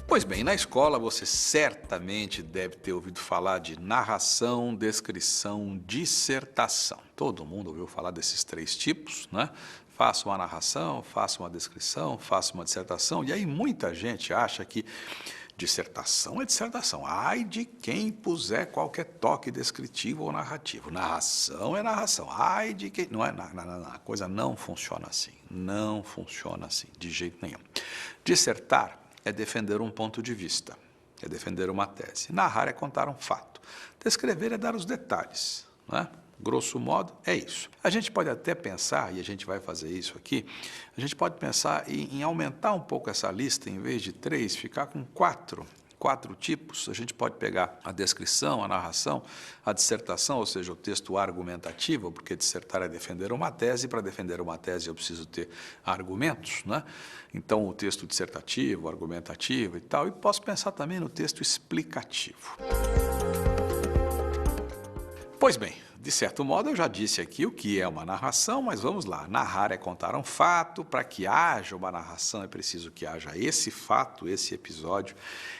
Pois bem, na escola você certamente deve ter ouvido falar de narração, descrição, dissertação. Todo mundo ouviu falar desses três tipos, né? Faça uma narração, faça uma descrição, faça uma dissertação. E aí muita gente acha que dissertação é dissertação. Ai de quem puser qualquer toque descritivo ou narrativo. Narração é narração. Ai de quem... Não, a coisa não funciona assim. Não funciona assim, de jeito nenhum. Dissertar é defender um ponto de vista, é defender uma tese. Narrar é contar um fato. Descrever é dar os detalhes, né? Grosso modo, é isso. A gente pode até pensar, e a gente vai fazer isso aqui, a gente pode pensar em aumentar um pouco essa lista, em vez de 3, ficar com 4 tipos. A gente pode pegar a descrição, a narração, a dissertação, ou seja, o texto argumentativo, porque dissertar é defender uma tese, e para defender uma tese eu preciso ter argumentos, né? Então, o texto dissertativo, argumentativo e tal, e posso pensar também no texto explicativo. Pois bem, de certo modo eu já disse aqui o que é uma narração, mas vamos lá. Narrar é contar um fato. Para que haja uma narração é preciso que haja esse fato, esse episódio.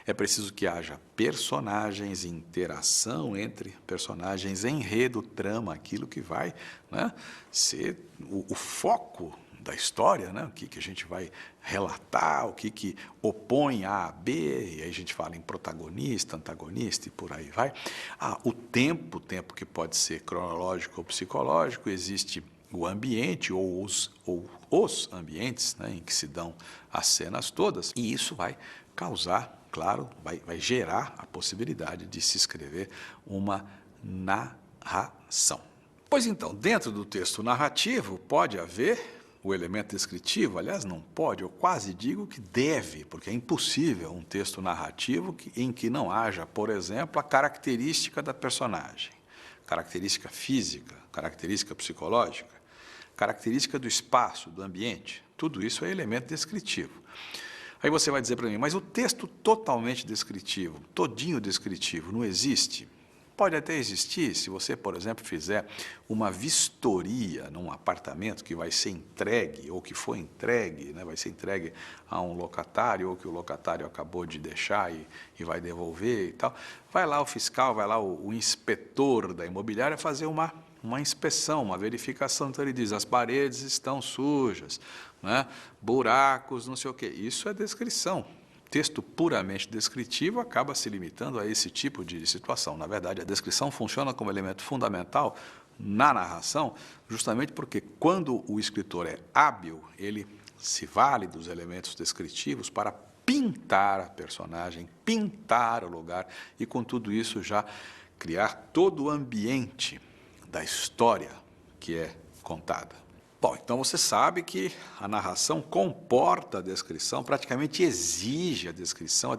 É preciso que haja personagens, interação entre personagens, enredo, trama, aquilo que vai, né, ser o foco da história, né? O que a gente vai relatar, o que opõe A a B, e aí a gente fala em protagonista, antagonista e por aí vai. O tempo que pode ser cronológico ou psicológico, existe o ambiente ou os ambientes, né, em que se dão as cenas todas, e isso vai causar, claro, vai gerar a possibilidade de se escrever uma narração. Pois então, dentro do texto narrativo pode haver o elemento descritivo. Aliás, não pode, eu quase digo que deve, porque é impossível um texto narrativo em que não haja, por exemplo, a característica da personagem, característica física, característica psicológica, característica do espaço, do ambiente. Tudo isso é elemento descritivo. Aí você vai dizer para mim, mas o texto totalmente descritivo, todinho descritivo, não existe? Pode até existir, se você, por exemplo, fizer uma vistoria num apartamento que vai ser entregue, ou que foi entregue, né, vai ser entregue a um locatário, ou que o locatário acabou de deixar e vai devolver e tal. Vai lá o fiscal, vai lá o inspetor da imobiliária fazer uma inspeção, uma verificação. Então ele diz, as paredes estão sujas, né, buracos, não sei o quê. Isso é descrição. Texto puramente descritivo acaba se limitando a esse tipo de situação. Na verdade, a descrição funciona como elemento fundamental na narração, justamente porque quando o escritor é hábil, ele se vale dos elementos descritivos para pintar a personagem, pintar o lugar e, com tudo isso, já criar todo o ambiente da história que é contada. Bom, então você sabe que a narração comporta a descrição, praticamente exige a descrição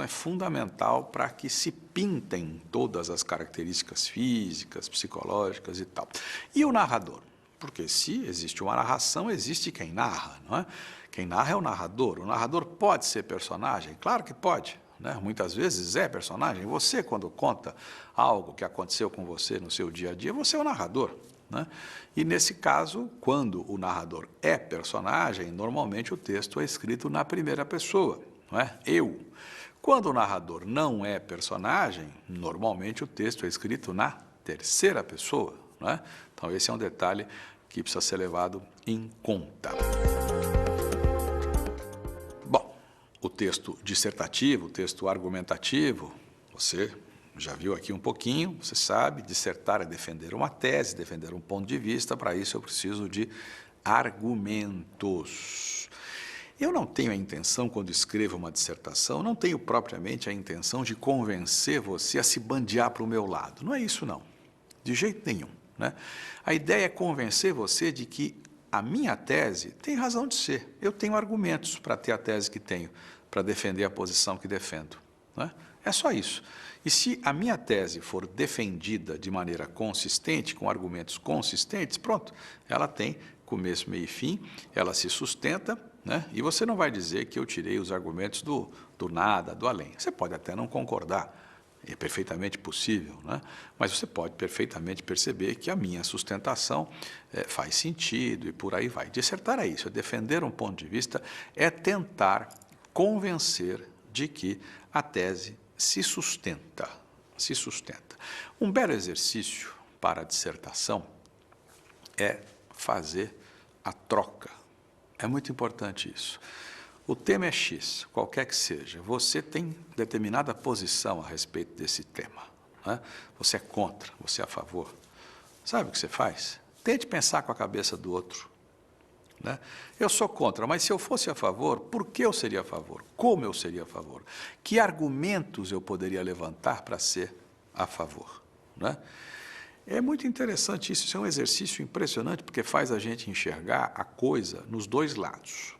é fundamental para que se pintem todas as características físicas, psicológicas e tal. E o narrador? Porque se existe uma narração, existe quem narra, não é? Quem narra é o narrador pode ser personagem? Claro que pode. Né? Muitas vezes é personagem. Você, quando conta algo que aconteceu com você no seu dia a dia, você é o narrador. Né? E nesse caso, quando o narrador é personagem, normalmente o texto é escrito na primeira pessoa, não é? Eu. Quando o narrador não é personagem, normalmente o texto é escrito na terceira pessoa, não é? Então esse é um detalhe que precisa ser levado em conta. Bom, o texto dissertativo, o texto argumentativo, você já viu aqui um pouquinho, você sabe, dissertar é defender uma tese, defender um ponto de vista. Para isso eu preciso de argumentos. Eu não tenho a intenção, quando escrevo uma dissertação, não tenho propriamente a intenção de convencer você a se bandear para o meu lado. Não é isso não, de jeito nenhum, né? A ideia é convencer você de que a minha tese tem razão de ser. Eu tenho argumentos para ter a tese que tenho, para defender a posição que defendo, né? É só isso. E se a minha tese for defendida de maneira consistente, com argumentos consistentes, pronto, ela tem começo, meio e fim, ela se sustenta, né? E você não vai dizer que eu tirei os argumentos do nada, do além. Você pode até não concordar, É perfeitamente possível, né? Mas você pode perfeitamente perceber que a minha sustentação faz sentido e por aí vai. Dissertar é isso, é defender um ponto de vista, é tentar convencer de que a tese se sustenta. Se sustenta. Um belo exercício para a dissertação é fazer a troca. É muito importante isso. O tema é X, qualquer que seja. Você tem determinada posição a respeito desse tema, né? Você é contra, você é a favor. Sabe o que você faz? Tente pensar com a cabeça do outro, né? Eu sou contra, mas se eu fosse a favor, por que eu seria a favor? Como eu seria a favor? Que argumentos eu poderia levantar para ser a favor, né? É muito interessante isso, isso é um exercício impressionante, porque faz a gente enxergar a coisa nos dois lados,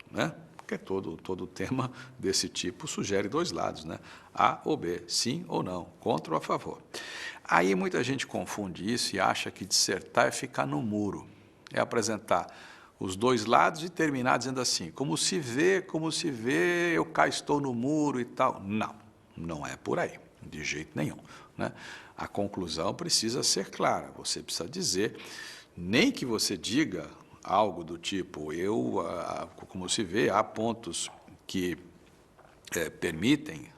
né? Porque todo tema desse tipo sugere dois lados, né? A ou B, sim ou não, contra ou a favor. Aí muita gente confunde isso e acha que dissertar é ficar no muro, é apresentar os dois lados e terminar dizendo assim, como se vê, eu cá estou no muro e tal. Não, não é por aí, de jeito nenhum, né? A conclusão precisa ser clara, você precisa dizer, nem que você diga algo do tipo, como se vê, há pontos que permitem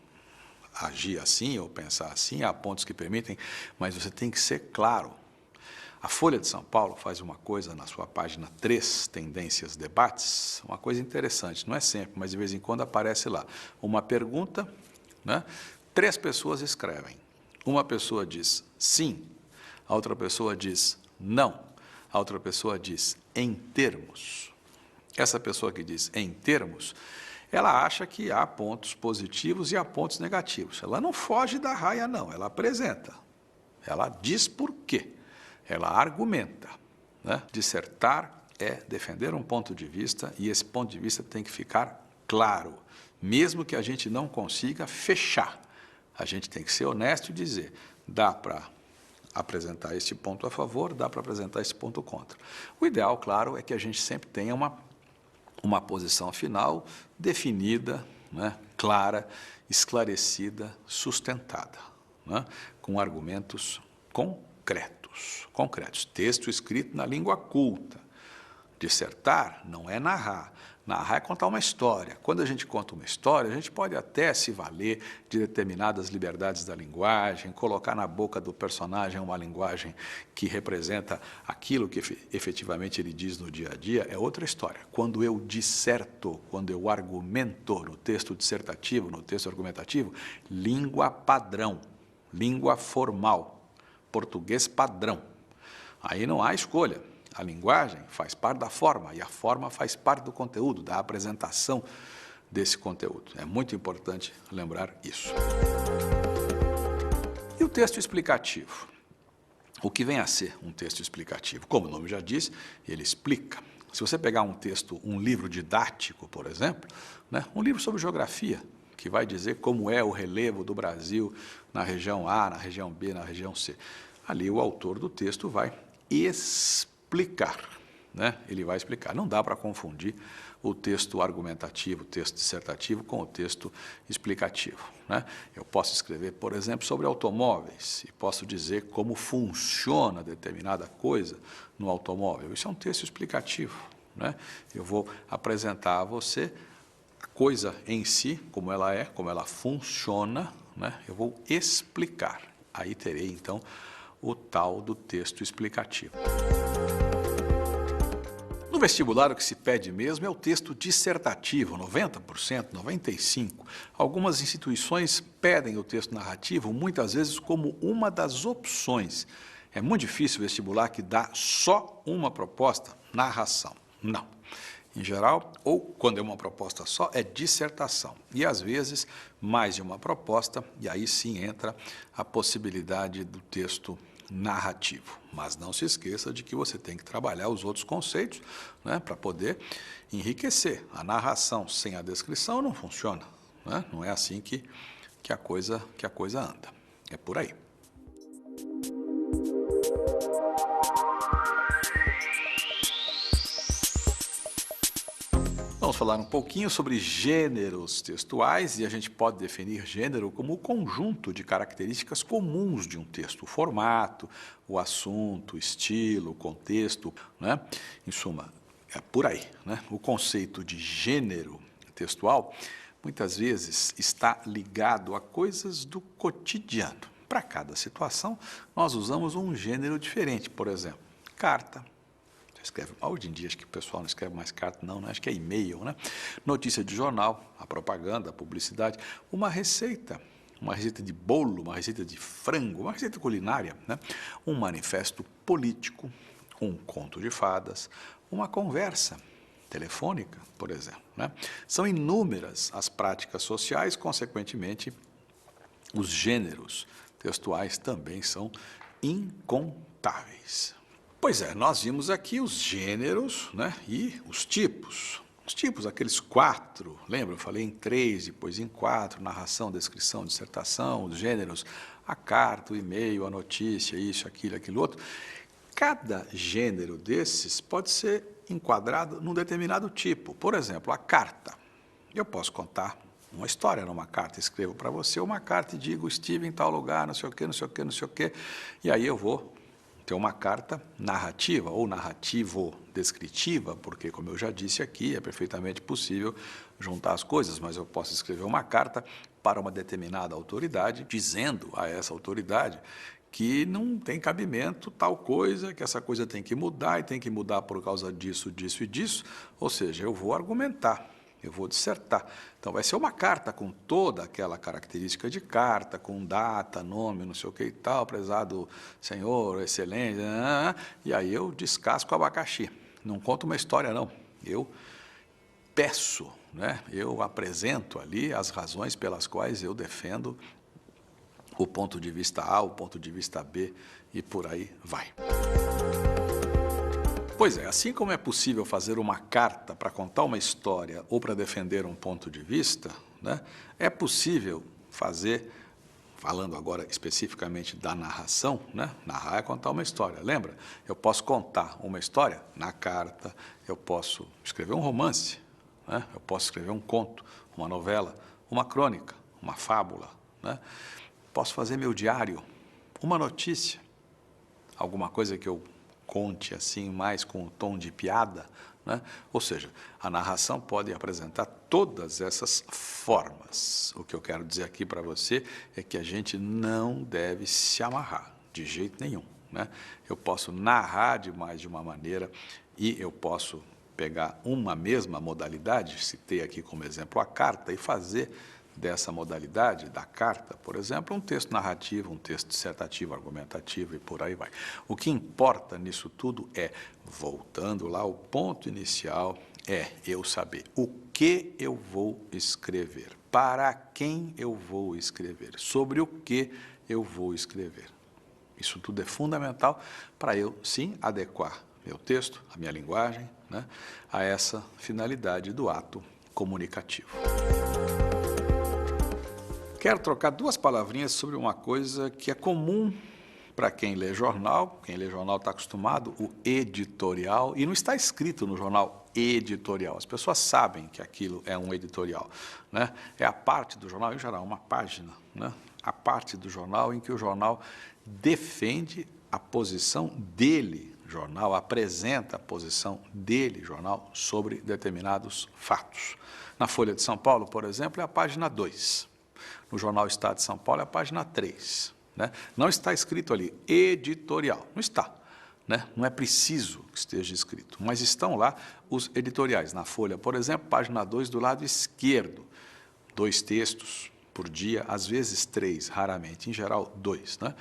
agir assim ou pensar assim, há pontos que permitem, mas você tem que ser claro. A Folha de São Paulo faz uma coisa na sua página 3, Tendências, Debates, uma coisa interessante, não é sempre, mas de vez em quando aparece lá. Uma pergunta, né? 3 pessoas escrevem. Uma pessoa diz sim, a outra pessoa diz não, a outra pessoa diz em termos. Essa pessoa que diz em termos, ela acha que há pontos positivos e há pontos negativos. Ela não foge da raia, não, ela apresenta. Ela diz por quê. Ela argumenta, né? Dissertar é defender um ponto de vista e esse ponto de vista tem que ficar claro, mesmo que a gente não consiga fechar. A gente tem que ser honesto e dizer, dá para apresentar este ponto a favor, dá para apresentar esse ponto contra. O ideal, claro, é que a gente sempre tenha uma posição final definida, né? Clara, esclarecida, sustentada, né? Com argumentos concretos. Texto escrito na língua culta. Dissertar não é narrar. Narrar é contar uma história. Quando a gente conta uma história, a gente pode até se valer de determinadas liberdades da linguagem, colocar na boca do personagem uma linguagem que representa aquilo que efetivamente ele diz no dia a dia, é outra história. Quando eu disserto, quando eu argumento no texto dissertativo, no texto argumentativo, língua padrão, língua formal, português padrão. Aí não há escolha. A linguagem faz parte da forma e a forma faz parte do conteúdo, da apresentação desse conteúdo. É muito importante lembrar isso. E o texto explicativo? O que vem a ser um texto explicativo? Como o nome já diz, ele explica. Se você pegar um texto, um livro didático, por exemplo, né, um livro sobre geografia, que vai dizer como é o relevo do Brasil na região A, na região B, na região C. Ali o autor do texto vai explicar, né? Ele vai explicar. Não dá para confundir o texto argumentativo, o texto dissertativo com o texto explicativo, né? Eu posso escrever, por exemplo, sobre automóveis e posso dizer como funciona determinada coisa no automóvel. Isso é um texto explicativo, né? Eu vou apresentar a você a coisa em si, como ela é, como ela funciona, né? Eu vou explicar. Aí terei, então, o tal do texto explicativo. No vestibular, o que se pede mesmo é o texto dissertativo, 90%, 95%. Algumas instituições pedem o texto narrativo, muitas vezes como uma das opções. É muito difícil o vestibular que dá só uma proposta, narração. Não. Em geral, ou quando é uma proposta só, é dissertação. E, às vezes, mais de uma proposta, e aí sim entra a possibilidade do texto narrativo. Mas não se esqueça de que você tem que trabalhar os outros conceitos, né, para poder enriquecer. A narração sem a descrição não funciona, né? Não é assim que a coisa anda. É por aí. Vamos falar um pouquinho sobre gêneros textuais e a gente pode definir gênero como o conjunto de características comuns de um texto, o formato, o assunto, o estilo, o contexto, né? Em suma, é por aí, né? O conceito de gênero textual muitas vezes está ligado a coisas do cotidiano. Para cada situação, nós usamos um gênero diferente, por exemplo, carta. Escreve, hoje em dia acho que o pessoal não escreve mais carta não, né? Acho que é e-mail, né? Notícia de jornal, a propaganda, a publicidade, uma receita de bolo, uma receita de frango, uma receita culinária, né? Um manifesto político, um conto de fadas, uma conversa telefônica, por exemplo, né? São inúmeras as práticas sociais, consequentemente, os gêneros textuais também são incontáveis. Pois é, nós vimos aqui os gêneros, né, e os tipos. Os tipos, aqueles 4, lembra? Eu falei em 3, depois em 4, narração, descrição, dissertação, os gêneros, a carta, o e-mail, a notícia, isso, aquilo outro. Cada gênero desses pode ser enquadrado num determinado tipo. Por exemplo, a carta. Eu posso contar uma história numa carta, escrevo para você uma carta e digo, estive em tal lugar, não sei o quê, não sei o quê, não sei o quê, e aí eu vou ter uma carta narrativa ou narrativo-descritiva, porque, como eu já disse aqui, é perfeitamente possível juntar as coisas, mas eu posso escrever uma carta para uma determinada autoridade, dizendo a essa autoridade que não tem cabimento tal coisa, que essa coisa tem que mudar, e tem que mudar por causa disso, disso e disso, ou seja, eu vou argumentar. Eu vou dissertar. Então, vai ser uma carta com toda aquela característica de carta, com data, nome, não sei o que e tal, prezado senhor, excelência, e aí eu descasco o abacaxi. Não conto uma história, não. Eu peço, né? Eu apresento ali as razões pelas quais eu defendo o ponto de vista A, o ponto de vista B, e por aí vai. Pois é, assim como é possível fazer uma carta para contar uma história ou para defender um ponto de vista, né, é possível fazer, falando agora especificamente da narração, né, narrar é contar uma história, lembra? Eu posso contar uma história na carta, eu posso escrever um romance, né, eu posso escrever um conto, uma novela, uma crônica, uma fábula, né, posso fazer meu diário, uma notícia, alguma coisa que eu conte assim mais com um tom de piada, né? Ou seja, a narração pode apresentar todas essas formas. O que eu quero dizer aqui para você é que a gente não deve se amarrar, de jeito nenhum, né? Eu posso narrar de mais de uma maneira e eu posso pegar uma mesma modalidade, citei aqui como exemplo a carta, e fazer dessa modalidade, da carta, por exemplo, um texto narrativo, um texto dissertativo, argumentativo e por aí vai. O que importa nisso tudo é, voltando lá ao ponto inicial, é eu saber o que eu vou escrever, para quem eu vou escrever, sobre o que eu vou escrever. Isso tudo é fundamental para eu, sim, adequar meu texto, a minha linguagem, né, a essa finalidade do ato comunicativo. Quero trocar 2 palavrinhas sobre uma coisa que é comum para quem lê jornal está acostumado, o editorial, e não está escrito no jornal editorial, as pessoas sabem que aquilo é um editorial, né? É a parte do jornal, em geral, uma página, né? A parte do jornal em que o jornal defende a posição dele, jornal apresenta a posição dele, jornal, sobre determinados fatos. Na Folha de São Paulo, por exemplo, é a página 2. No Jornal Estado de São Paulo é a página 3. Né? Não está escrito ali editorial, não está. Né? Não é preciso que esteja escrito, mas estão lá os editoriais. Na Folha, por exemplo, página 2 do lado esquerdo. 2 textos por dia, às vezes 3, raramente, em geral 2. Né?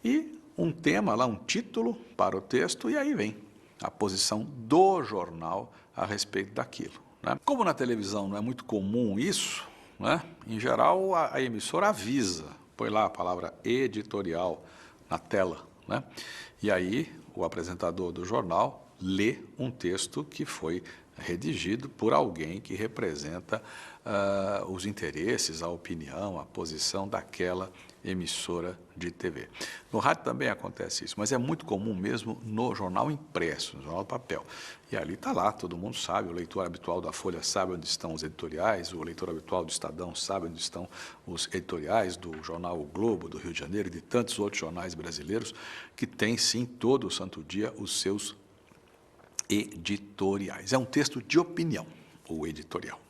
E um tema lá, um título para o texto, e aí vem a posição do jornal a respeito daquilo. Né? Como na televisão não é muito comum isso, né? Em geral, a emissora avisa, põe lá a palavra editorial na tela, né? E aí o apresentador do jornal lê um texto que foi redigido por alguém que representa os interesses, a opinião, a posição daquela emissora de TV. No rádio também acontece isso, mas é muito comum mesmo no jornal impresso, no jornal papel. E ali está lá, todo mundo sabe, o leitor habitual da Folha sabe onde estão os editoriais, o leitor habitual do Estadão sabe onde estão os editoriais do jornal O Globo, do Rio de Janeiro e de tantos outros jornais brasileiros que têm, sim, todo o santo dia os seus editoriais. É um texto de opinião, o editorial.